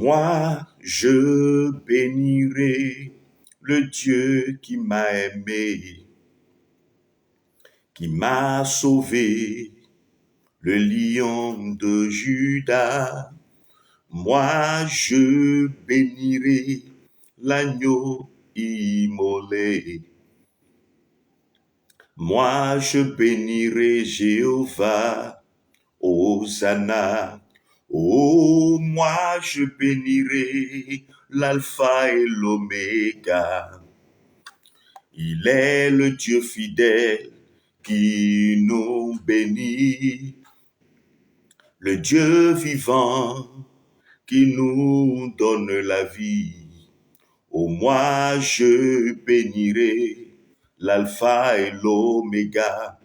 Moi, je bénirai le Dieu qui m'a aimé, qui m'a sauvé, le lion de Juda. Moi, je bénirai l'agneau immolé. Moi, je bénirai Jéhovah, Hosanna. Oh, moi, je bénirai l'alpha et l'oméga. Il est le Dieu fidèle qui nous bénit, le Dieu vivant qui nous donne la vie. Oh, moi, je bénirai l'alpha et l'oméga.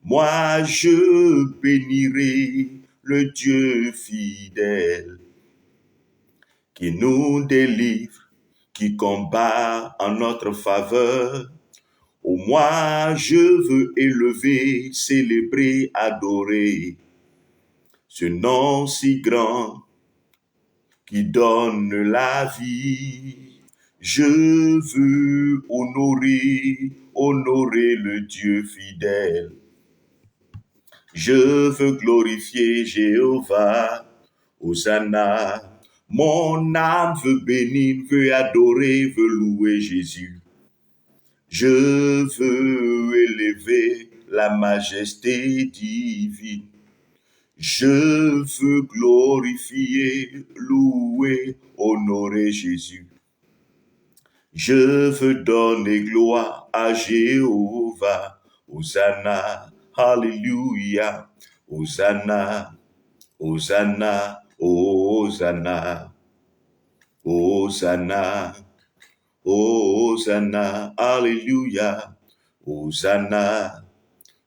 Moi, je bénirai le Dieu fidèle qui nous délivre, qui combat en notre faveur. Oh, moi, je veux élever, célébrer, adorer ce nom si grand qui donne la vie. Je veux honorer le Dieu fidèle. Je veux glorifier Jéhovah, Hosanna. Mon âme veut bénir, veut adorer, veut louer Jésus. Je veux élever la majesté divine. Je veux glorifier, louer, honorer Jésus. Je veux donner gloire à Jéhovah. Hosanna, Alléluia. Hosanna, Hosanna, Hosanna. Hosanna, Hosanna, Alléluia. Hosanna,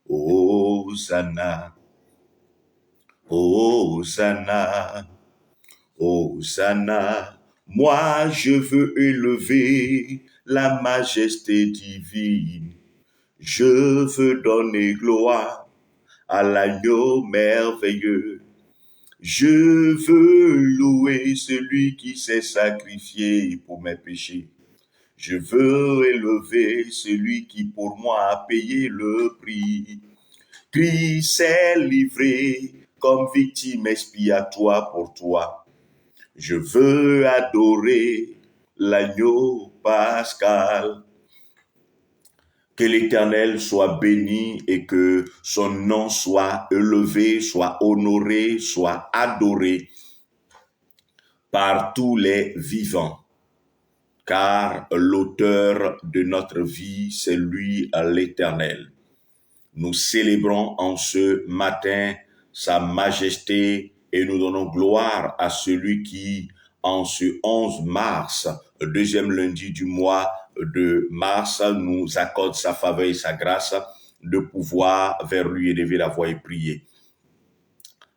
Hosanna. Hosanna, Hosanna. Moi, je veux élever la majesté divine. Je veux donner gloire à l'agneau merveilleux. Je veux louer celui qui s'est sacrifié pour mes péchés. Je veux élever celui qui pour moi a payé le prix. Christ s'est livré comme victime expiatoire pour toi. Je veux adorer l'agneau pascal. Que l'Éternel soit béni et que son nom soit élevé, soit honoré, soit adoré par tous les vivants. Car l'auteur de notre vie, c'est lui, l'Éternel. Nous célébrons en ce matin sa majesté et nous donnons gloire à celui qui, en ce 11 mars, le deuxième lundi du mois de mars, nous accorde sa faveur et sa grâce de pouvoir vers lui élever la voix et prier.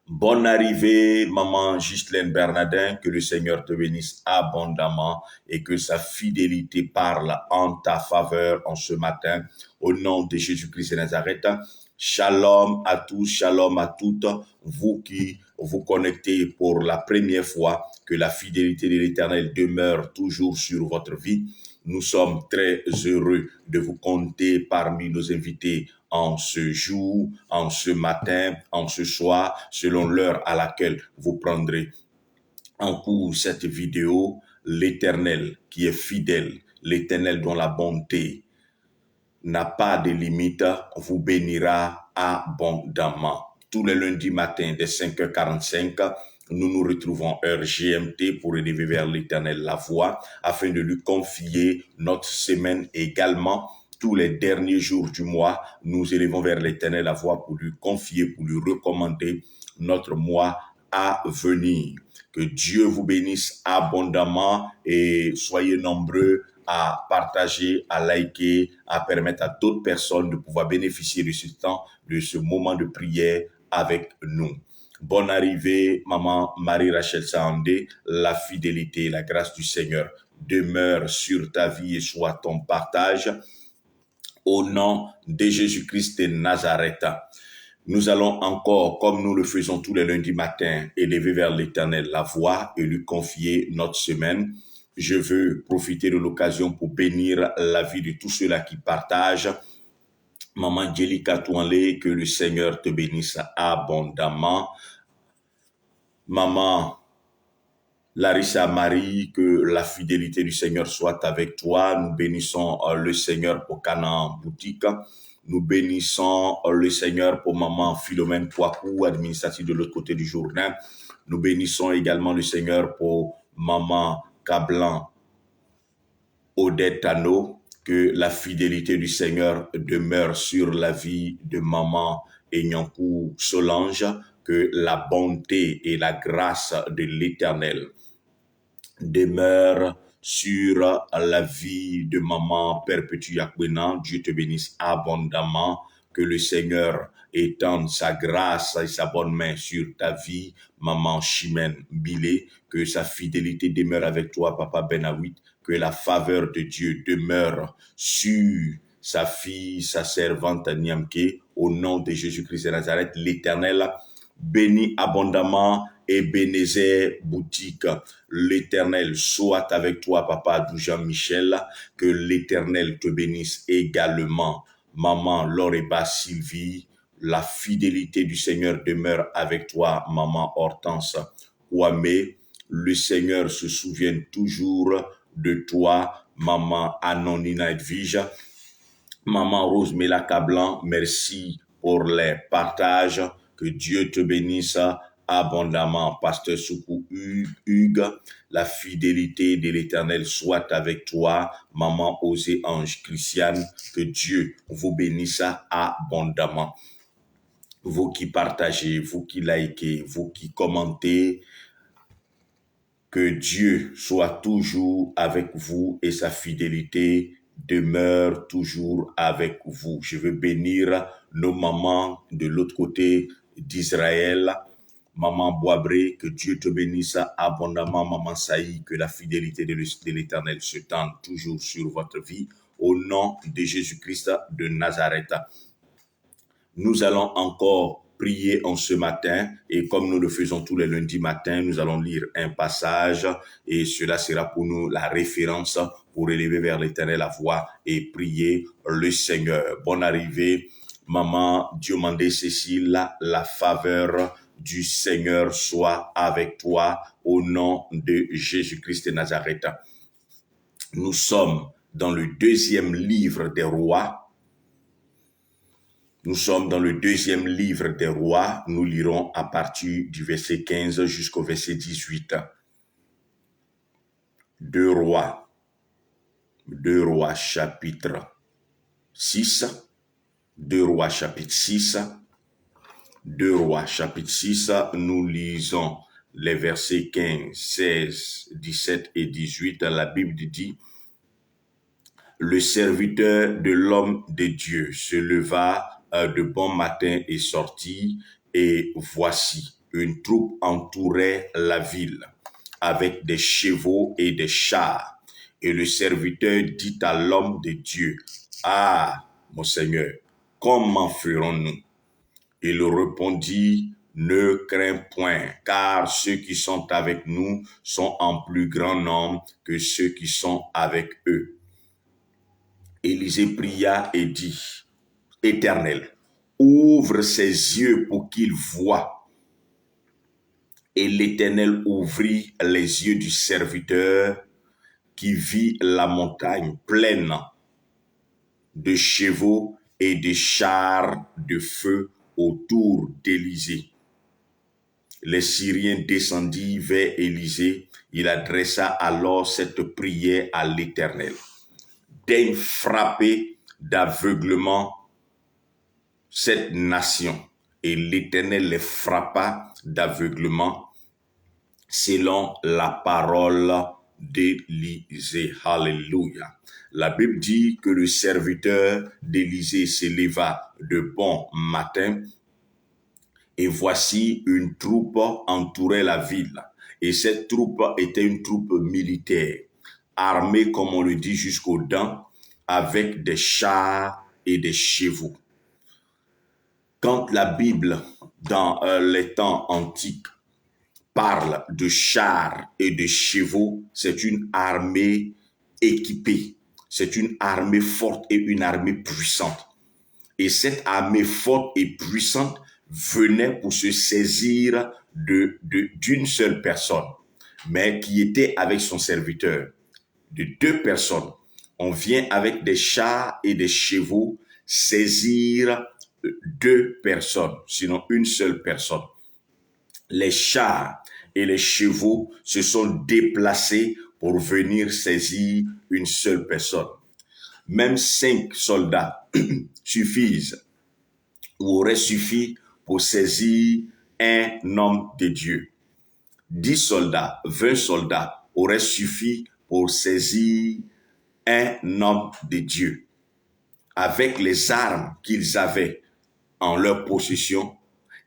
Bonne arrivée, maman Ghislaine Bernardin, que le Seigneur te bénisse abondamment et que sa fidélité parle en ta faveur en ce matin. Au nom de Jésus-Christ de Nazareth, shalom à tous, shalom à toutes, vous qui vous connectez pour la première fois, que la fidélité de l'Éternel demeure toujours sur votre vie. Nous sommes très heureux de vous compter parmi nos invités en ce jour, en ce matin, en ce soir, selon l'heure à laquelle vous prendrez en cours cette vidéo. L'Éternel qui est fidèle, l'Éternel dont la bonté n'a pas de limite, vous bénira abondamment. Tous les lundis matins dès 5h45, nous nous retrouvons heure GMT pour élever vers l'Éternel la voix, afin de lui confier notre semaine également. Tous les derniers jours du mois, nous élevons vers l'Éternel la voix pour lui confier, pour lui recommander notre mois à venir. Que Dieu vous bénisse abondamment et soyez nombreux à partager, à liker, à permettre à d'autres personnes de pouvoir bénéficier de ce temps, de ce moment de prière avec nous. Bonne arrivée, maman Marie-Rachel Saandé. La fidélité et la grâce du Seigneur demeure sur ta vie et soit ton partage. Au nom de Jésus-Christ de Nazareth. Nous allons encore, comme nous le faisons tous les lundis matins, élever vers l'Éternel la voix et lui confier notre semaine. Je veux profiter de l'occasion pour bénir la vie de tous ceux-là qui partagent. Maman Angelica Touanlé, que le Seigneur te bénisse abondamment. Maman Larissa Marie, que la fidélité du Seigneur soit avec toi. Nous bénissons le Seigneur pour Canaan Boutique. Nous bénissons le Seigneur pour maman Philomène Kouakou, administrative de l'autre côté du Jourdain. Nous bénissons également le Seigneur pour maman Cablan Odette Tano. Que la fidélité du Seigneur demeure sur la vie de maman Enyankou Solange. Que la bonté et la grâce de l'Éternel demeure sur la vie de maman Perpétua Yakwenan. Dieu te bénisse abondamment. Que le Seigneur étende sa grâce et sa bonne main sur ta vie, maman Chimène Bilé. Que sa fidélité demeure avec toi, papa Benawit. Que la faveur de Dieu demeure sur sa fille, sa servante Niamke. Au nom de Jésus-Christ de Nazareth, l'Éternel bénit abondamment Ebenezer Boutique. L'Éternel soit avec toi, papa Jean-Michel. Que l'Éternel te bénisse également. Maman Loreba Sylvie, la fidélité du Seigneur demeure avec toi, maman Hortense Ouamé. Le Seigneur se souvient toujours de toi, maman Anonina Edwige. Maman Rose Mela Cablan, merci pour les partages. Que Dieu te bénisse abondamment. Pasteur Soukou Hugues, la fidélité de l'Éternel soit avec toi. Maman Osée Ange Christiane, que Dieu vous bénisse abondamment. Vous qui partagez, vous qui likez, vous qui commentez, que Dieu soit toujours avec vous et sa fidélité demeure toujours avec vous. Je veux bénir nos mamans de l'autre côté d'Israël. Maman Boabré, que Dieu te bénisse abondamment. Maman Saï, que la fidélité de l'Éternel se tende toujours sur votre vie. Au nom de Jésus-Christ de Nazareth. Nous allons encore prier en ce matin et comme nous le faisons tous les lundis matins, nous allons lire un passage et cela sera pour nous la référence pour élever vers l'Éternel la voix et prier le Seigneur. Bonne arrivée, maman Diomandé Cécile, la faveur du Seigneur soit avec toi au nom de Jésus-Christ de Nazareth. Nous sommes dans le deuxième livre des rois. Nous sommes dans le deuxième livre des rois. Nous lirons à partir du verset 15 jusqu'au verset 18. Deux rois chapitre 6. Deux rois chapitre 6. Deux rois chapitre 6. Nous lisons les versets 15, 16, 17 et 18. La Bible dit: le serviteur de l'homme de Dieu se leva de bon matin et sortit, et voici, une troupe entourait la ville, avec des chevaux et des chars. Et le serviteur dit à l'homme de Dieu: ah, mon Seigneur, comment ferons-nous? Il répondit: ne crains point, car ceux qui sont avec nous sont en plus grand nombre que ceux qui sont avec eux. Élisée pria et dit: Éternel, ouvre ses yeux pour qu'il voie. Et l'Éternel ouvrit les yeux du serviteur qui vit la montagne pleine de chevaux et de chars de feu autour d'Élisée. Les Syriens descendirent vers Élisée. Il adressa alors cette prière à l'Éternel: daigne frapper d'aveuglement cette nation. Et l'Éternel les frappa d'aveuglement selon la parole d'Élisée. Alléluia. La Bible dit que le serviteur d'Élisée se leva de bon matin et voici une troupe entourait la ville. Et cette troupe était une troupe militaire, armée comme on le dit jusqu'aux dents, avec des chars et des chevaux. Quand la Bible, dans les temps antiques, parle de chars et de chevaux, c'est une armée équipée. C'est une armée forte et une armée puissante. Et cette armée forte et puissante venait pour se saisir d'une seule personne, mais qui était avec son serviteur. De deux personnes. On vient avec des chars et des chevaux saisir deux personnes, sinon une seule personne. Les chars et les chevaux se sont déplacés pour venir saisir une seule personne. Même 5 soldats suffisent ou auraient suffi pour saisir un homme de Dieu. 10 soldats, 20 soldats auraient suffi pour saisir un homme de Dieu. Avec les armes qu'ils avaient en leur possession,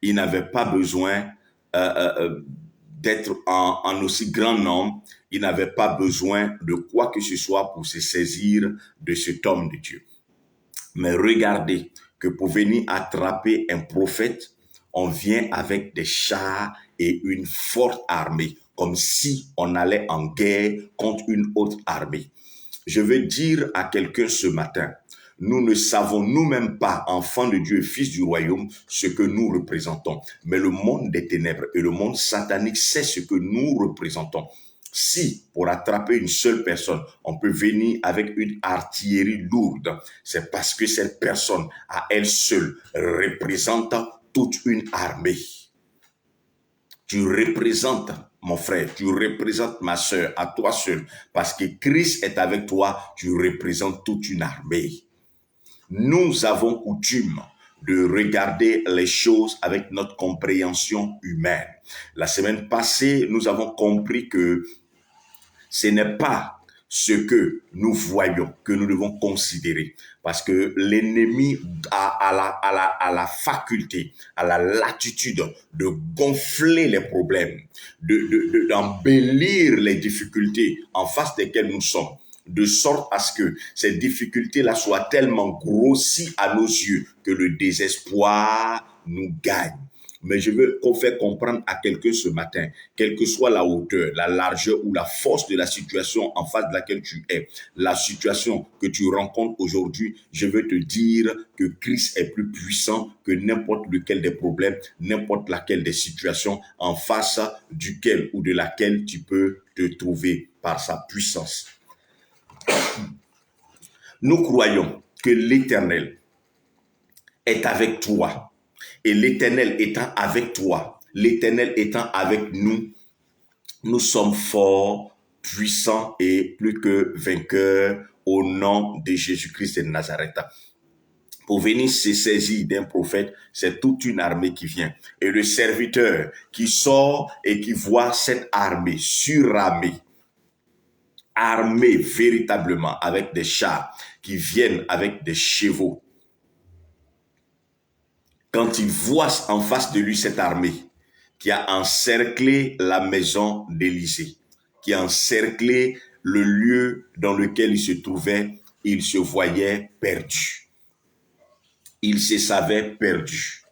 ils n'avaient pas besoin d'être en aussi grand nombre, ils n'avaient pas besoin de quoi que ce soit pour se saisir de cet homme de Dieu. Mais regardez que pour venir attraper un prophète, on vient avec des chars et une forte armée, comme si on allait en guerre contre une autre armée. Je veux dire à quelqu'un ce matin, nous ne savons nous-mêmes pas, enfants de Dieu, fils du royaume, ce que nous représentons. Mais le monde des ténèbres et le monde satanique sait ce que nous représentons. Si, pour attraper une seule personne, on peut venir avec une artillerie lourde, c'est parce que cette personne, à elle seule, représente toute une armée. Tu représentes, mon frère, tu représentes ma sœur, à toi seul, parce que Christ est avec toi, tu représentes toute une armée. Nous avons coutume de regarder les choses avec notre compréhension humaine. La semaine passée, nous avons compris que ce n'est pas ce que nous voyons que nous devons considérer. Parce que l'ennemi a la faculté, a la latitude de gonfler les problèmes, d'embellir les difficultés en face desquelles nous sommes, de sorte à ce que ces difficultés-là soient tellement grossies à nos yeux que le désespoir nous gagne. Mais je veux faire comprendre à quelqu'un ce matin, quelle que soit la hauteur, la largeur ou la force de la situation en face de laquelle tu es, la situation que tu rencontres aujourd'hui, je veux te dire que Christ est plus puissant que n'importe lequel des problèmes, n'importe laquelle des situations en face duquel ou de laquelle tu peux te trouver par sa puissance. Nous croyons que l'Éternel est avec toi. Et l'Éternel étant avec toi, l'Éternel étant avec nous, nous sommes forts, puissants et plus que vainqueurs au nom de Jésus-Christ de Nazareth. Pour venir se saisir d'un prophète, c'est toute une armée qui vient. Et le serviteur qui sort et qui voit cette armée surarmée, armée véritablement avec des chars qui viennent avec des chevaux. Quand il voit en face de lui cette armée qui a encerclé la maison d'Élysée, qui a encerclé le lieu dans lequel il se trouvait, il se voyait perdu. Il se savait perdu.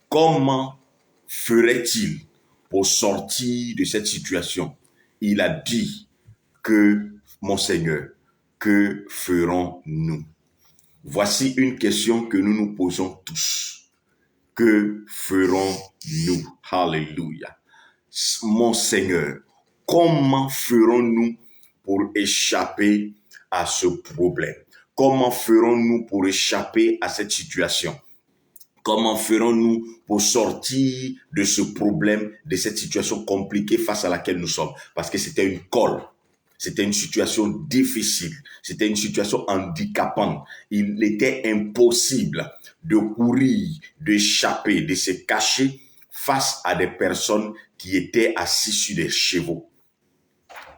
Comment ferait-il pour sortir de cette situation? Il a dit que, mon Seigneur, que ferons-nous? Voici une question que nous nous posons tous. Que ferons-nous? Alléluia. Mon Seigneur, comment ferons-nous pour échapper à ce problème? Comment ferons-nous pour échapper à cette situation? Comment ferons-nous pour sortir de ce problème, de cette situation compliquée face à laquelle nous sommes? Parce que c'était une colle. C'était une situation difficile. C'était une situation handicapante. Il était impossible de courir, d'échapper, de se cacher face à des personnes qui étaient assises sur des chevaux.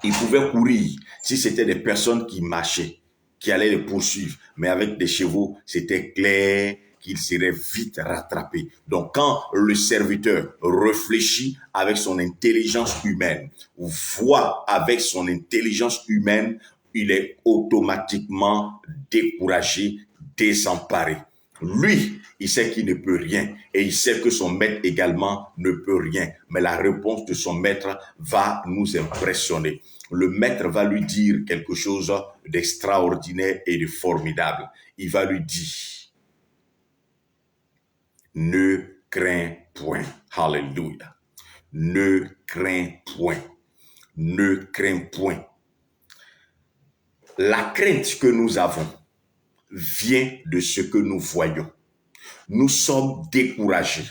Ils pouvaient courir si c'était des personnes qui marchaient, qui allaient les poursuivre. Mais avec des chevaux, c'était clair qu'il serait vite rattrapé. Donc, quand le serviteur réfléchit avec son intelligence humaine, ou voit avec son intelligence humaine, il est automatiquement découragé, désemparé. Lui, il sait qu'il ne peut rien et il sait que son maître également ne peut rien. Mais la réponse de son maître va nous impressionner. Le maître va lui dire quelque chose d'extraordinaire et de formidable. Il va lui dire, ne crains point. Alléluia. Ne crains point. Ne crains point. La crainte que nous avons vient de ce que nous voyons. Nous sommes découragés.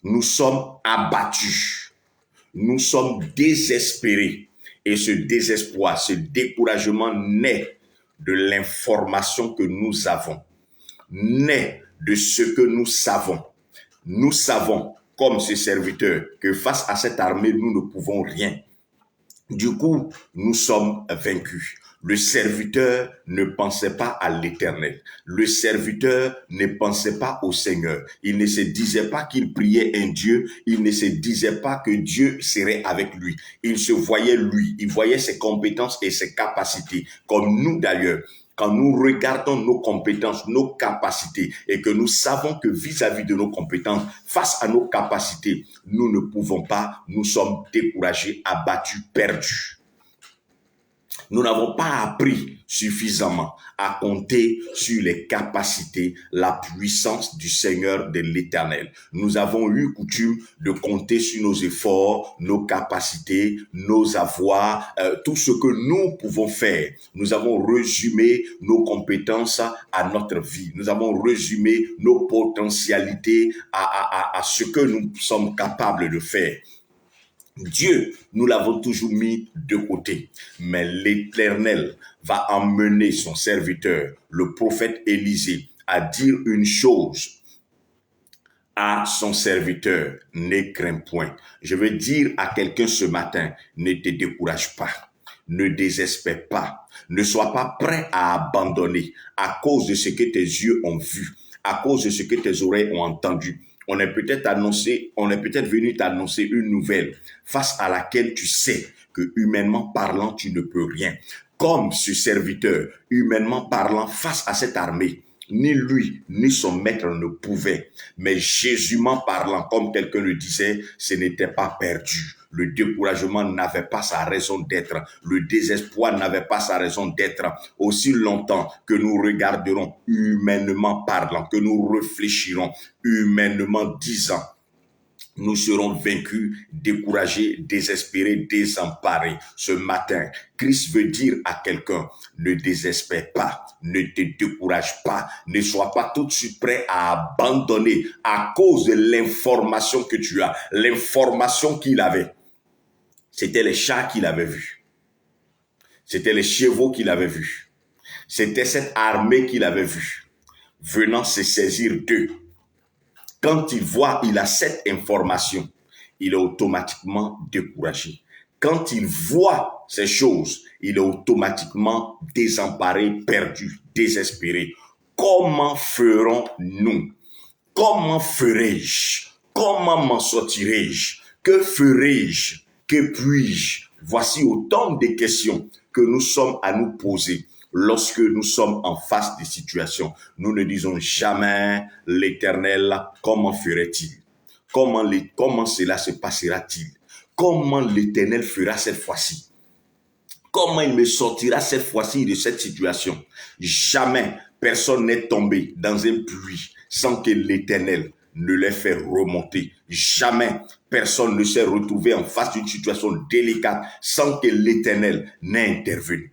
Nous sommes abattus. Nous sommes désespérés. Et ce désespoir, ce découragement naît de l'information que nous avons, naît de ce que nous savons. Nous savons, comme ces serviteurs, que face à cette armée, nous ne pouvons rien. Du coup, nous sommes vaincus. Le serviteur ne pensait pas à l'Éternel. Le serviteur ne pensait pas au Seigneur. Il ne se disait pas qu'il priait un Dieu. Il ne se disait pas que Dieu serait avec lui. Il se voyait lui. Il voyait ses compétences et ses capacités. Comme nous d'ailleurs. Quand nous regardons nos compétences, nos capacités, et que nous savons que vis-à-vis de nos compétences, face à nos capacités, nous ne pouvons pas, nous sommes découragés, abattus, perdus. Nous n'avons pas appris suffisamment à compter sur les capacités, la puissance du Seigneur de l'Éternel. Nous avons eu coutume de compter sur nos efforts, nos capacités, nos avoirs, tout ce que nous pouvons faire. Nous avons résumé nos compétences à notre vie. Nous avons résumé nos potentialités à ce que nous sommes capables de faire. Dieu, nous l'avons toujours mis de côté, mais l'Éternel va emmener son serviteur, le prophète Élisée, à dire une chose à son serviteur, ne crains point. Je veux dire à quelqu'un ce matin, ne te décourage pas, ne désespère pas, ne sois pas prêt à abandonner à cause de ce que tes yeux ont vu, à cause de ce que tes oreilles ont entendu. On est peut-être venu t'annoncer une nouvelle face à laquelle tu sais que humainement parlant, tu ne peux rien. Comme ce serviteur, humainement parlant, face à cette armée, ni lui, ni son maître ne pouvaient. Mais Jésument parlant, comme quelqu'un le disait, ce n'était pas perdu. Le découragement n'avait pas sa raison d'être. Le désespoir n'avait pas sa raison d'être. Aussi longtemps que nous regarderons humainement parlant, que nous réfléchirons humainement disant, nous serons vaincus, découragés, désespérés, désemparés. Ce matin, Christ veut dire à quelqu'un, ne désespère pas, ne te décourage pas, ne sois pas tout de suite prêt à abandonner à cause de l'information que tu as, l'information qu'il avait. C'était les chats qu'il avait vus. C'était les chevaux qu'il avait vus. C'était cette armée qu'il avait vue, venant se saisir d'eux. Quand il a cette information, il est automatiquement découragé. Quand il voit ces choses, il est automatiquement désemparé, perdu, désespéré. Comment ferons-nous? Comment ferai-je? Comment m'en sortirai-je? Que ferai-je? Que puis-je? Voici autant de questions que nous sommes à nous poser. Lorsque nous sommes en face des situations, nous ne disons jamais l'Éternel, comment ferait-il? Comment cela se passera-t-il? Comment l'Éternel fera cette fois-ci? Comment il me sortira cette fois-ci de cette situation? Jamais personne n'est tombé dans un puits sans que l'Éternel ne l'ait fait remonter. Jamais personne ne s'est retrouvé en face d'une situation délicate sans que l'Éternel n'ait intervenu.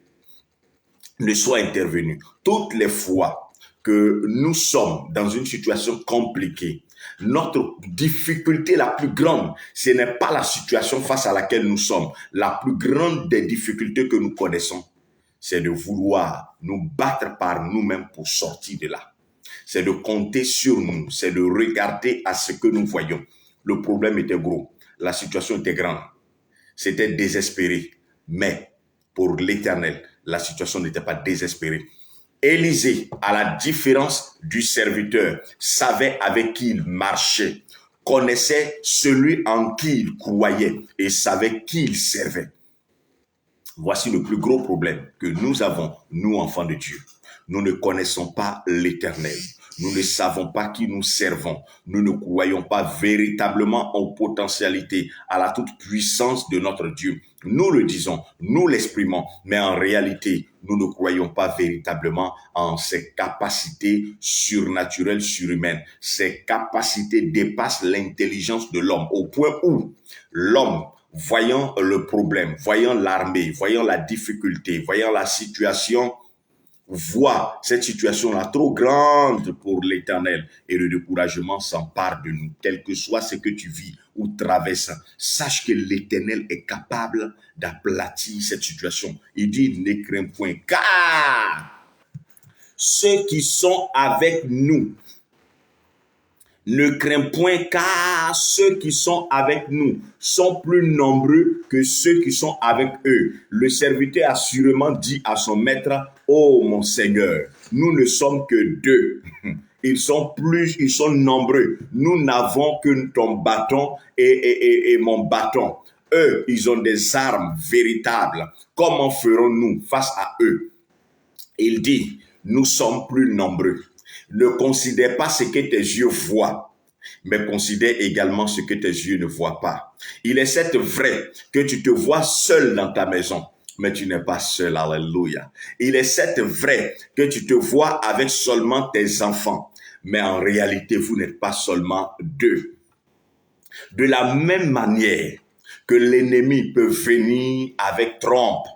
Ne soit intervenu. Toutes les fois que nous sommes dans une situation compliquée, notre difficulté la plus grande, ce n'est pas la situation face à laquelle nous sommes. La plus grande des difficultés que nous connaissons, c'est de vouloir nous battre par nous-mêmes pour sortir de là. C'est de compter sur nous, c'est de regarder à ce que nous voyons. Le problème était gros, la situation était grande, c'était désespéré, mais pour l'Éternel, la situation n'était pas désespérée. Élisée, à la différence du serviteur, savait avec qui il marchait, connaissait celui en qui il croyait et savait qui il servait. Voici le plus gros problème que nous avons, nous enfants de Dieu. Nous ne connaissons pas l'Éternel. Nous ne savons pas qui nous servons. Nous ne croyons pas véritablement aux potentialités, à la toute-puissance de notre Dieu. Nous le disons, nous l'exprimons, mais en réalité, nous ne croyons pas véritablement en ses capacités surnaturelles, surhumaines. Ces capacités dépassent l'intelligence de l'homme au point où l'homme, voyant le problème, voyant l'armée, voyant la difficulté, voyant la situation, voit cette situation-là trop grande pour l'Éternel et le découragement s'empare de nous. Quel que soit ce que tu vis ou traverses, sache que l'Éternel est capable d'aplatir cette situation. Il dit, ne crains point, car ceux qui sont avec nous, ne crains point, car ceux qui sont avec nous sont plus nombreux que ceux qui sont avec eux. Le serviteur assurément dit à son maître, ô mon Seigneur, nous ne sommes que deux. Ils sont nombreux. Nous n'avons que ton bâton et mon bâton. Eux, ils ont des armes véritables. Comment ferons-nous face à eux? Il dit, nous sommes plus nombreux. Ne considère pas ce que tes yeux voient, mais considère également ce que tes yeux ne voient pas. Il est certes vrai que tu te vois seul dans ta maison, mais tu n'es pas seul, alléluia. Il est certes vrai que tu te vois avec seulement tes enfants, mais en réalité, vous n'êtes pas seulement deux. De la même manière que l'ennemi peut venir avec trompe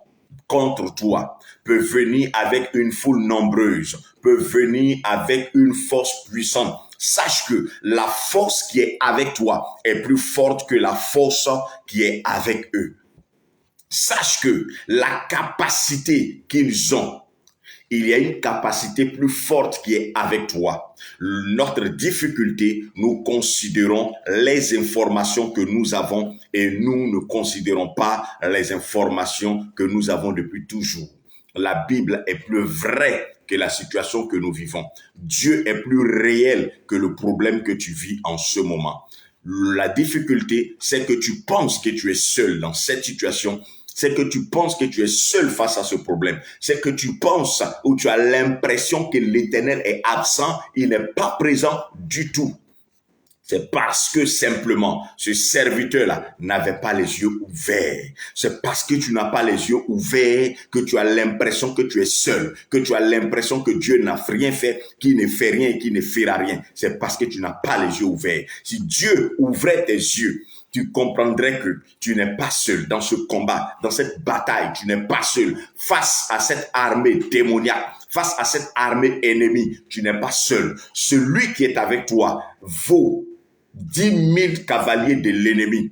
contre toi, peut venir avec une foule nombreuse, peut venir avec une force puissante. Sache que la force qui est avec toi est plus forte que la force qui est avec eux. Sache que la capacité qu'ils ont, il y a une capacité plus forte qui est avec toi. Notre difficulté, nous considérons les informations que nous avons et nous ne considérons pas les informations que nous avons depuis toujours. La Bible est plus vraie que la situation que nous vivons. Dieu est plus réel que le problème que tu vis en ce moment. La difficulté, c'est que tu penses que tu es seul dans cette situation. C'est que tu penses que tu es seul face à ce problème. C'est que tu penses ou tu as l'impression que l'Éternel est absent. Il n'est pas présent du tout. C'est parce que simplement, ce serviteur-là n'avait pas les yeux ouverts. C'est parce que tu n'as pas les yeux ouverts que tu as l'impression que tu es seul, que tu as l'impression que Dieu n'a rien fait, qu'il ne fait rien et qu'il ne fera rien. C'est parce que tu n'as pas les yeux ouverts. Si Dieu ouvrait tes yeux, tu comprendrais que tu n'es pas seul dans ce combat, dans cette bataille. Tu n'es pas seul face à cette armée démoniaque, face à cette armée ennemie. Tu n'es pas seul. Celui qui est avec toi vaut 10 000 cavaliers de l'ennemi,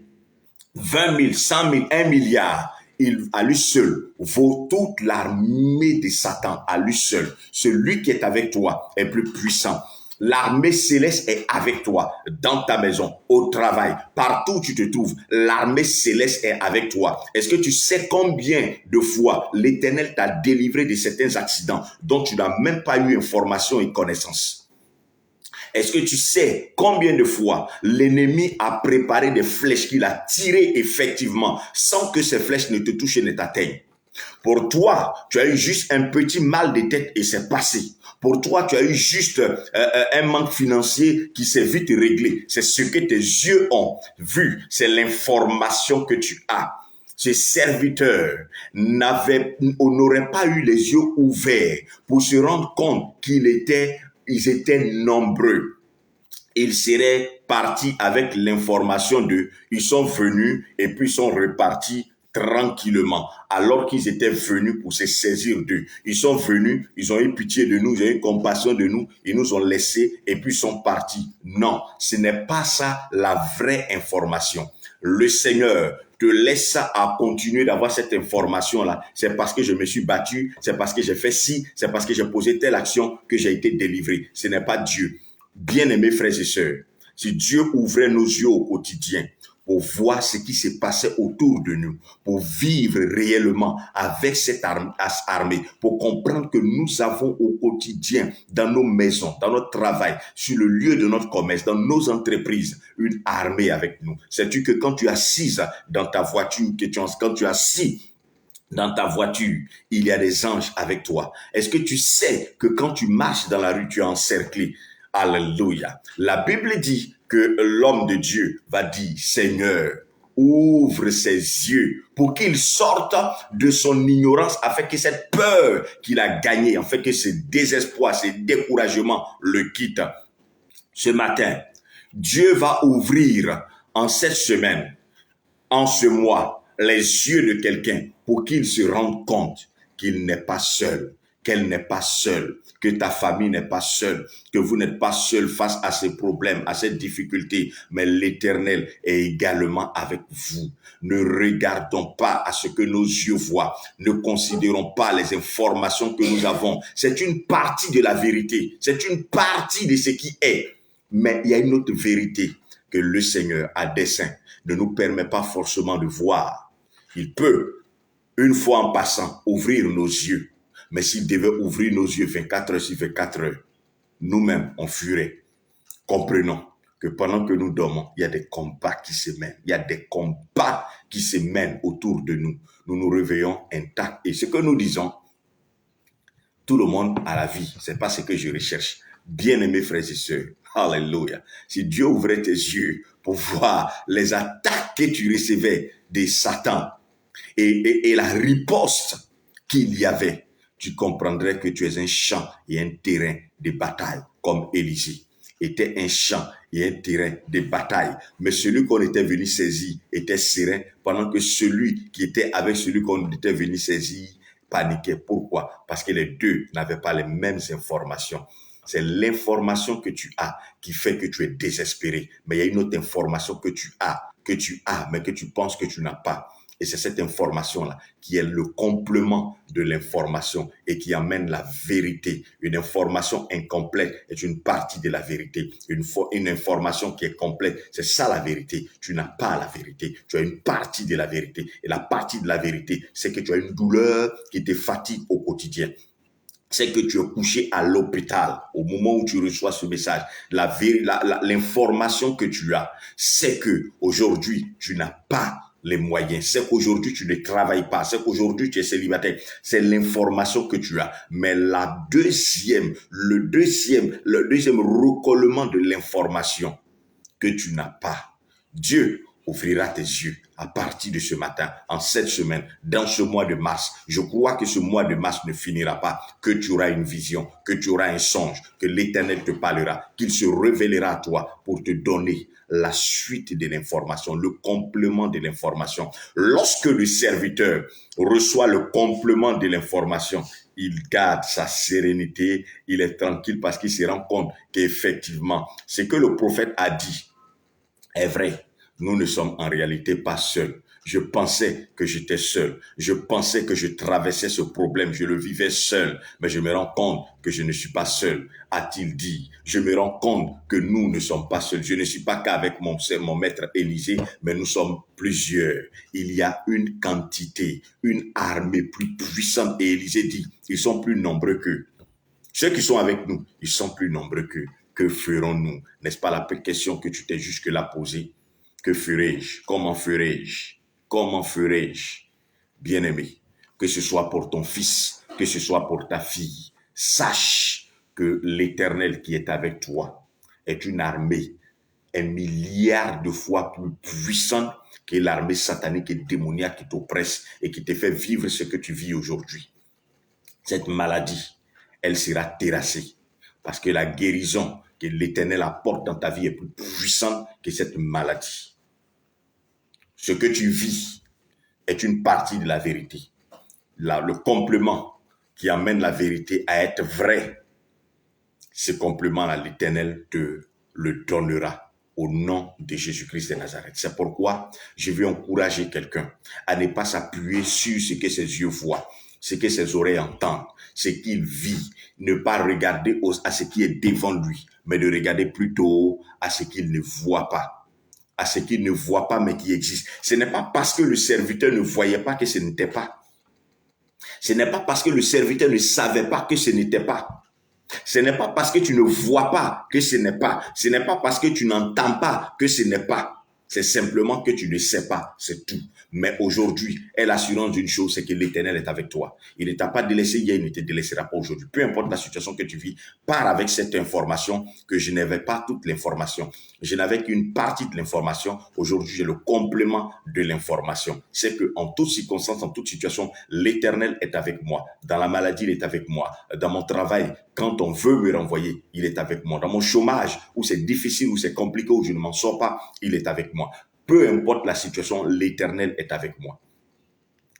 20 000, 100 000, 1 milliard. Il, à lui seul, vaut toute l'armée de Satan à lui seul. Celui qui est avec toi est plus puissant. L'armée céleste est avec toi, dans ta maison, au travail, partout où tu te trouves. L'armée céleste est avec toi. Est-ce que tu sais combien de fois l'Éternel t'a délivré de certains accidents dont tu n'as même pas eu information et connaissance? Est-ce que tu sais combien de fois l'ennemi a préparé des flèches qu'il a tirées effectivement sans que ces flèches ne te touchent et ne t'atteignent? Pour toi, tu as eu juste un petit mal de tête et c'est passé. Pour toi, tu as eu juste un manque financier qui s'est vite réglé. C'est ce que tes yeux ont vu. C'est l'information que tu as. Ces serviteurs n'auraient pas eu les yeux ouverts pour se rendre compte ils étaient nombreux. Ils seraient partis avec l'information ils sont venus et puis ils sont repartis tranquillement, alors qu'ils étaient venus pour se saisir d'eux. Ils sont venus, ils ont eu pitié de nous, ils ont eu compassion de nous, ils nous ont laissés et puis ils sont partis. Non, ce n'est pas ça la vraie information. Le Seigneur te laisse à continuer d'avoir cette information-là. C'est parce que je me suis battu, c'est parce que j'ai fait ci, c'est parce que j'ai posé telle action que j'ai été délivré. Ce n'est pas Dieu. Bien-aimés frères et sœurs, si Dieu ouvrait nos yeux au quotidien pour voir ce qui se passait autour de nous, pour vivre réellement avec cette armée, pour comprendre que nous avons au quotidien, dans nos maisons, dans notre travail, sur le lieu de notre commerce, dans nos entreprises, une armée avec nous. Sais-tu que quand tu es assise dans ta voiture, quand tu es assis Dans ta voiture, il y a des anges avec toi. Est-ce que tu sais que quand tu marches dans la rue, tu es encerclé? Alléluia. La Bible dit que l'homme de Dieu va dire, Seigneur, ouvre ses yeux pour qu'il sorte de son ignorance afin que cette peur qu'il a gagnée, afin que ce désespoir, ce découragement le quitte. Ce matin, Dieu va ouvrir en cette semaine, en ce mois, les yeux de quelqu'un pour qu'il se rende compte qu'il n'est pas seul, qu'elle n'est pas seule, que ta famille n'est pas seule, que vous n'êtes pas seul face à ces problèmes, à ces difficultés, mais l'Éternel est également avec vous. Ne regardons pas à ce que nos yeux voient, ne considérons pas les informations que nous avons. C'est une partie de la vérité, c'est une partie de ce qui est, mais il y a une autre vérité que le Seigneur a dessein ne nous permet pas forcément de voir. Il peut, une fois en passant, ouvrir nos yeux. Mais s'il devait ouvrir nos yeux 24 heures sur 24 heures, nous-mêmes, on fuirait. Comprenons que pendant que nous dormons, il y a des combats qui se mènent. Il y a des combats qui se mènent autour de nous. Nous nous réveillons intacts. Et ce que nous disons, tout le monde a la vie. C'est pas ce que je recherche. Bien-aimés frères et sœurs, alléluia. Si Dieu ouvrait tes yeux pour voir les attaques que tu recevais de Satan et la riposte qu'il y avait, tu comprendrais que tu es un champ et un terrain de bataille, comme Élisée était un champ et un terrain de bataille. Mais celui qu'on était venu saisir était serein, pendant que celui qui était avec celui qu'on était venu saisir paniquait. Pourquoi? Parce que les deux n'avaient pas les mêmes informations. C'est l'information que tu as qui fait que tu es désespéré. Mais il y a une autre information que tu as, mais que tu penses que tu n'as pas. Et c'est cette information-là qui est le complément de l'information et qui amène la vérité. Une information incomplète est une partie de la vérité. Une information qui est complète, c'est ça la vérité. Tu n'as pas la vérité. Tu as une partie de la vérité. Et la partie de la vérité, c'est que tu as une douleur qui te fatigue au quotidien. C'est que tu es couché à l'hôpital au moment où tu reçois ce message. L'information que tu as, c'est que aujourd'hui tu n'as pas les moyens. C'est qu'aujourd'hui tu ne travailles pas. C'est qu'aujourd'hui tu es célibataire. C'est l'information que tu as. Mais le deuxième recollement de l'information que tu n'as pas, Dieu ouvrira tes yeux à partir de ce matin, en cette semaine, dans ce mois de mars. Je crois que ce mois de mars ne finira pas, que tu auras une vision, que tu auras un songe, que l'Éternel te parlera, qu'il se révélera à toi pour te donner la suite de l'information, le complément de l'information. Lorsque le serviteur reçoit le complément de l'information, il garde sa sérénité, il est tranquille parce qu'il se rend compte qu'effectivement, ce que le prophète a dit est vrai. Nous ne sommes en réalité pas seuls. Je pensais que j'étais seul. Je pensais que je traversais ce problème. Je le vivais seul. Mais je me rends compte que je ne suis pas seul, a-t-il dit. Je me rends compte que nous ne sommes pas seuls. Je ne suis pas qu'avec mon maître Élisée, mais nous sommes plusieurs. Il y a une quantité, une armée plus puissante. Et Élisée dit, ils sont plus nombreux qu'eux. Ceux qui sont avec nous, ils sont plus nombreux qu'eux. Que ferons-nous? N'est-ce pas la question que tu t'es jusque-là posée? Que ferai-je? Comment ferai-je? Comment ferai-je? Bien-aimé, que ce soit pour ton fils, que ce soit pour ta fille, sache que l'Éternel qui est avec toi est une armée 1 milliard de fois plus puissante que l'armée satanique et démoniaque qui t'oppresse et qui te fait vivre ce que tu vis aujourd'hui. Cette maladie, elle sera terrassée parce que la guérison que l'Éternel apporte dans ta vie est plus puissante que cette maladie. Ce que tu vis est une partie de la vérité. Le complément qui amène la vérité à être vrai, ce complément-là, l'Éternel te le donnera au nom de Jésus-Christ de Nazareth. C'est pourquoi je veux encourager quelqu'un à ne pas s'appuyer sur ce que ses yeux voient, ce que ses oreilles entendent, ce qu'il vit, ne pas regarder à ce qui est devant lui, mais de regarder plutôt à ce qu'il ne voit pas. À ce qu'il ne voit pas, mais qui existe. Ce n'est pas parce que le serviteur ne voyait pas que ce n'était pas. Ce n'est pas parce que le serviteur ne savait pas que ce n'était pas. Ce n'est pas parce que tu ne vois pas que ce n'est pas. Ce n'est pas parce que tu n'entends pas que ce n'est pas. C'est simplement que tu ne sais pas, c'est tout. Mais aujourd'hui, aie l'assurance d'une chose, c'est que l'Éternel est avec toi. Il ne t'a pas délaissé hier, il ne te délaissera pas aujourd'hui. Peu importe la situation que tu vis, pars avec cette information que je n'avais pas toute l'information. Je n'avais qu'une partie de l'information. Aujourd'hui, j'ai le complément de l'information. C'est que en toute circonstance, en toute situation, l'Éternel est avec moi. Dans la maladie, il est avec moi. Dans mon travail, quand on veut me renvoyer, il est avec moi. Dans mon chômage, où c'est difficile, où c'est compliqué, où je ne m'en sors pas, il est avec moi. Peu importe la situation, l'Éternel est avec moi.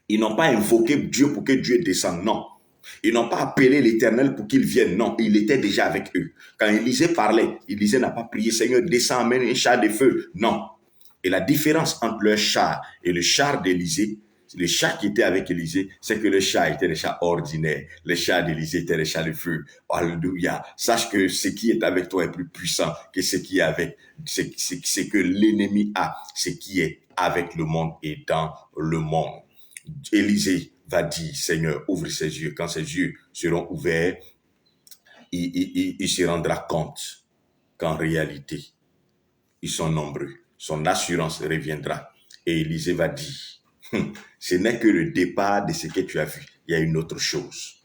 Ils n'ont pas invoqué Dieu pour que Dieu descende, non. Ils n'ont pas appelé l'Éternel pour qu'il vienne, non. Il était déjà avec eux. Quand Élisée parlait, Élisée n'a pas prié, Seigneur, descends, amène un char de feu. Non. Et la différence entre leur char et le char d'Élisée, le char qui était avec Élisée, c'est que le char était le char ordinaire. Le char d'Élisée était le char de feu. Alléluia. Sache que ce qui est avec toi est plus puissant que ce qui est avec, c'est que l'ennemi a, ce qui est avec le monde et dans le monde. Élisée va dire, Seigneur, ouvre ses yeux. Quand ses yeux seront ouverts, il se rendra compte qu'en réalité, ils sont nombreux. Son assurance reviendra. Et Élisée va dire, ce n'est que le départ de ce que tu as vu. Il y a une autre chose.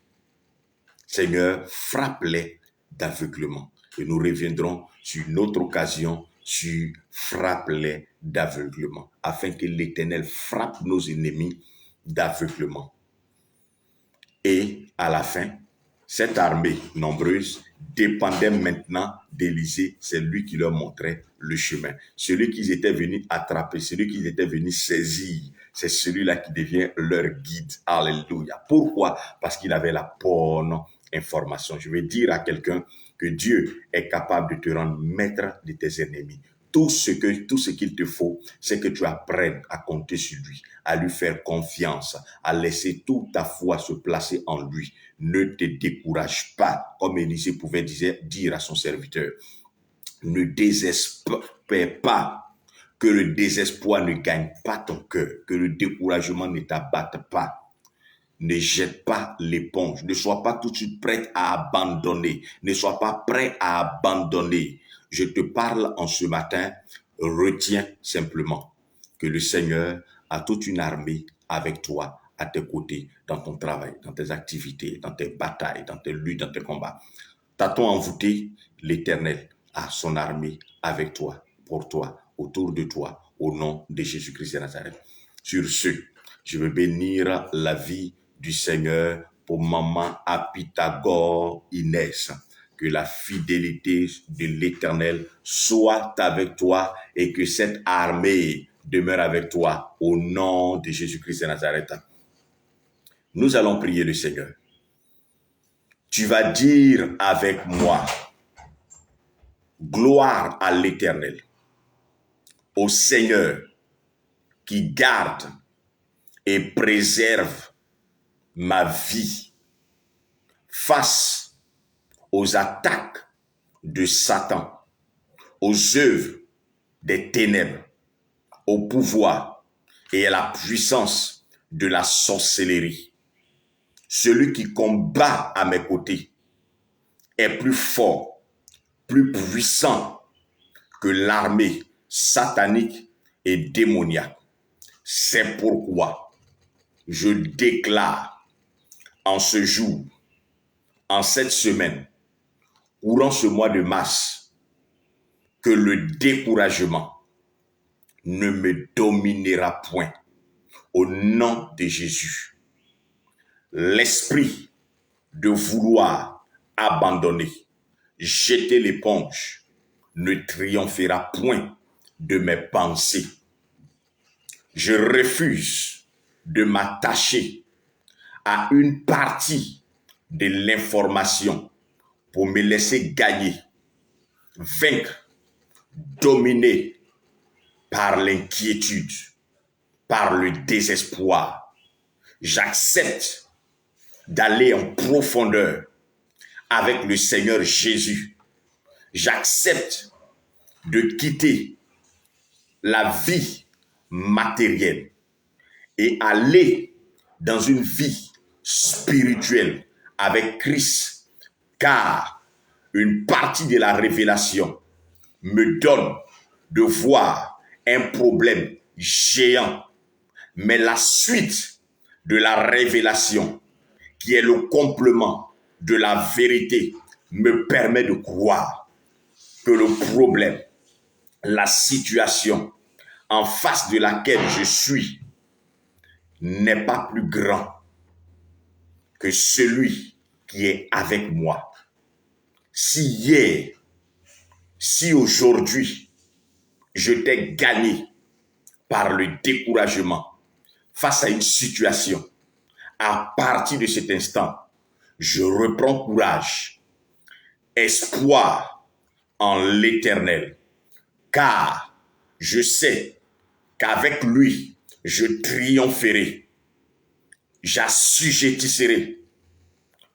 Seigneur, frappe-les d'aveuglement. Et nous reviendrons sur une autre occasion, sur frappe-les d'aveuglement, afin que l'Éternel frappe nos ennemis d'aveuglement. Et à la fin, cette armée nombreuse dépendait maintenant d'Élisée. C'est lui qui leur montrait le chemin. Celui qu'ils étaient venus attraper, celui qu'ils étaient venus saisir, c'est celui-là qui devient leur guide. Alléluia. Pourquoi? Parce qu'il avait la bonne information. Je vais dire à quelqu'un que Dieu est capable de te rendre maître de tes ennemis. Tout ce qu'il te faut, c'est que tu apprennes à compter sur lui, à lui faire confiance, à laisser toute ta foi se placer en lui. Ne te décourage pas, comme Élisée pouvait dire à son serviteur. Ne désespère pas, que le désespoir ne gagne pas ton cœur, que le découragement ne t'abatte pas. Ne jette pas l'éponge, ne sois pas tout de suite prêt à abandonner, ne sois pas prêt à abandonner. Je te parle en ce matin, retiens simplement que le Seigneur a toute une armée avec toi, à tes côtés, dans ton travail, dans tes activités, dans tes batailles, dans tes luttes, dans tes combats. T'a-t-on envoûté? L'Éternel a son armée avec toi, pour toi, autour de toi, au nom de Jésus-Christ de Nazareth. Sur ce, je veux bénir la vie du Seigneur pour maman Apitagore Inès. Que la fidélité de l'Éternel soit avec toi et que cette armée demeure avec toi au nom de Jésus-Christ de Nazareth. Nous allons prier le Seigneur. Tu vas dire avec moi, gloire à l'Éternel, au Seigneur qui garde et préserve ma vie face aux attaques de Satan, aux œuvres des ténèbres, au pouvoir et à la puissance de la sorcellerie. Celui qui combat à mes côtés est plus fort, plus puissant que l'armée satanique et démoniaque. C'est pourquoi je déclare en ce jour, en cette semaine, courant ce mois de mars, que le découragement ne me dominera point. Au nom de Jésus, l'esprit de vouloir abandonner, jeter l'éponge, ne triomphera point de mes pensées. Je refuse de m'attacher à une partie de l'information pour me laisser gagner, vaincre, dominer par l'inquiétude, par le désespoir. J'accepte d'aller en profondeur avec le Seigneur Jésus. J'accepte de quitter la vie matérielle et aller dans une vie spirituelle avec Christ, car une partie de la révélation me donne de voir un problème géant, mais la suite de la révélation, qui est le complément de la vérité, me permet de croire que le problème, la situation en face de laquelle je suis n'est pas plus grand que celui qui est avec moi. Si hier, si aujourd'hui, je t'ai gagné par le découragement face à une situation, à partir de cet instant, je reprends courage, espoir en l'Éternel, car je sais qu'avec lui, je triompherai, j'assujettisserai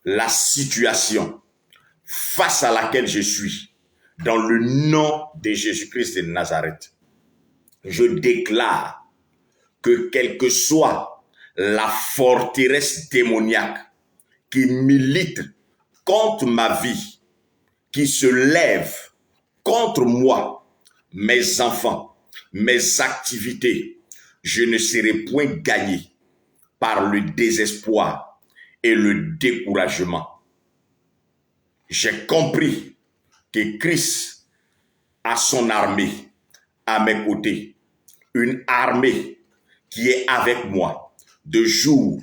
la situation face à laquelle je suis, dans le nom de Jésus-Christ de Nazareth. Je déclare que quelle que soit la forteresse démoniaque qui milite contre ma vie, qui se lève contre moi, mes enfants, mes activités, je ne serai point gagné par le désespoir et le découragement. J'ai compris que Christ a son armée à mes côtés, une armée qui est avec moi de jour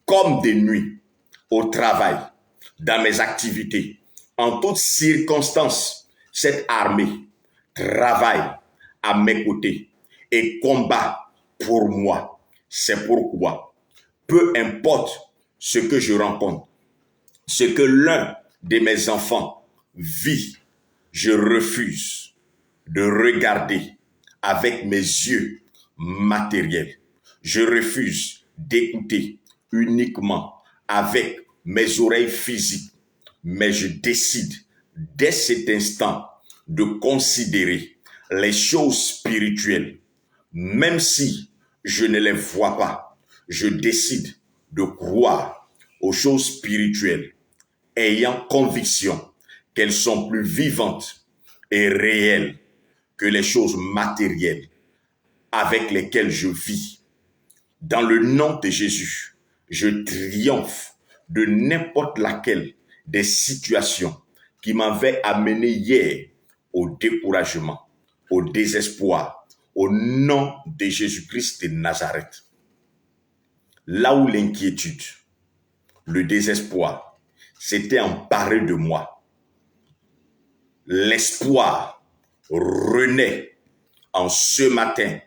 comme de nuit, au travail, dans mes activités. En toutes circonstances, cette armée travaille à mes côtés et combat pour moi. C'est pourquoi, peu importe ce que je rencontre, ce que l'un de mes enfants vit, je refuse de regarder avec mes yeux matériels. Je refuse d'écouter uniquement avec mes oreilles physiques, mais je décide dès cet instant de considérer les choses spirituelles, même si je ne les vois pas. Je décide de croire aux choses spirituelles, ayant conviction qu'elles sont plus vivantes et réelles que les choses matérielles avec lesquelles je vis. Dans le nom de Jésus, je triomphe de n'importe laquelle des situations qui m'avaient amené hier au découragement, au désespoir, au nom de Jésus-Christ de Nazareth. Là où l'inquiétude, le désespoir s'étaient emparés de moi, l'espoir renaît en ce matin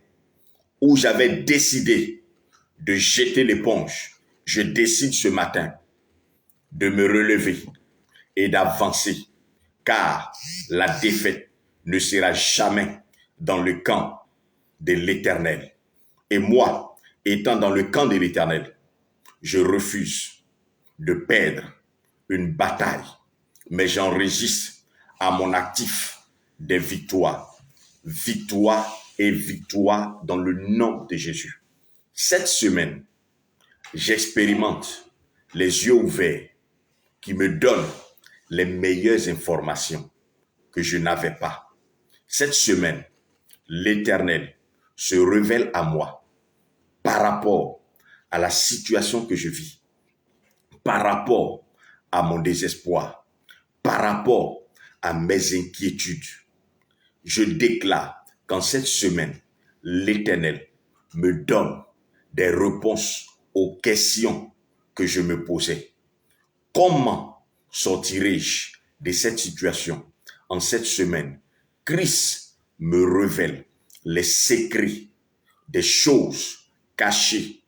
où j'avais décidé de jeter l'éponge. Je décide ce matin de me relever et d'avancer, car la défaite ne sera jamais dans le camp de l'Éternel. Et moi, étant dans le camp de l'Éternel, je refuse de perdre une bataille, mais j'enregistre à mon actif des victoires. Victoire et victoire dans le nom de Jésus. Cette semaine, j'expérimente les yeux ouverts qui me donnent les meilleures informations que je n'avais pas. Cette semaine, l'Éternel se révèle à moi par rapport à la situation que je vis, par rapport à mon désespoir, par rapport à mes inquiétudes. Je déclare qu'en cette semaine, l'Éternel me donne des réponses aux questions que je me posais. Comment sortirai-je de cette situation? En cette semaine, Christ me révèle les secrets des choses cachées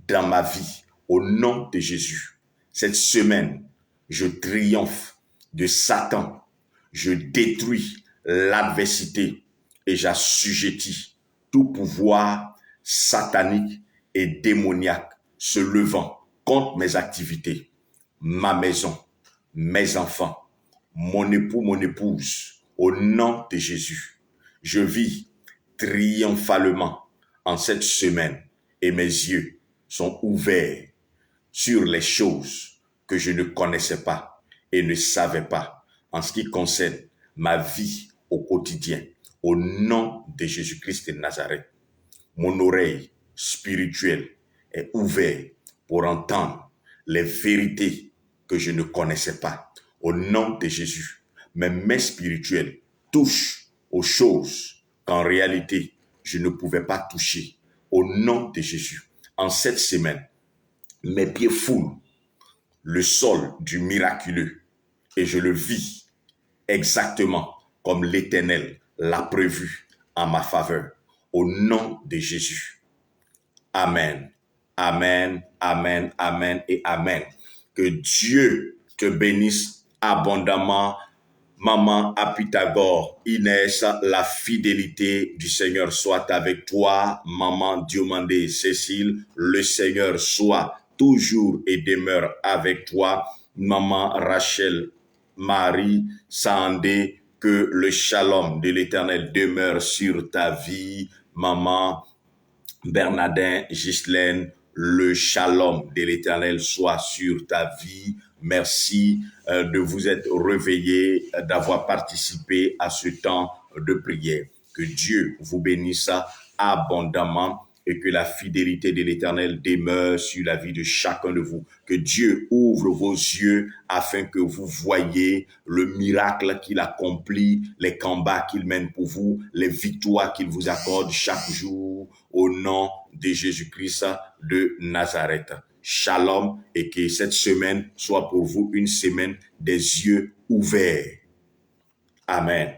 dans ma vie au nom de Jésus. Cette semaine, je triomphe de Satan. Je détruis l'adversité et j'assujettis tout pouvoir satanique et démoniaque se levant contre mes activités, ma maison, mes enfants, mon époux, mon épouse, au nom de Jésus. Je vis triomphalement en cette semaine et mes yeux sont ouverts sur les choses que je ne connaissais pas et ne savais pas en ce qui concerne ma vie au quotidien, Au nom de Jésus-Christ de Nazareth, mon oreille spirituelle est ouverte pour entendre les vérités que je ne connaissais pas. Au nom de Jésus, mes mains spirituelles touchent aux choses qu'en réalité, je ne pouvais pas toucher. Au nom de Jésus, en cette semaine, mes pieds foulent le sol du miraculeux et je le vis exactement comme l'Éternel l'a prévu en ma faveur. Au nom de Jésus. Amen. Amen, amen, amen et amen. Que Dieu te bénisse abondamment. Maman à Pythagore, Inès, la fidélité du Seigneur soit avec toi. Maman Diomandé, Cécile, le Seigneur soit toujours et demeure avec toi. Maman Rachel, Marie, Sandé, que le shalom de l'Éternel demeure sur ta vie. Maman Bernardin, Ghislaine, le shalom de l'Éternel soit sur ta vie. Merci de vous être réveillés, d'avoir participé à ce temps de prière. Que Dieu vous bénisse abondamment et que la fidélité de l'Éternel demeure sur la vie de chacun de vous. Que Dieu ouvre vos yeux afin que vous voyez le miracle qu'il accomplit, les combats qu'il mène pour vous, les victoires qu'il vous accorde chaque jour au nom de Jésus-Christ de Nazareth. Shalom et que cette semaine soit pour vous une semaine des yeux ouverts. Amen.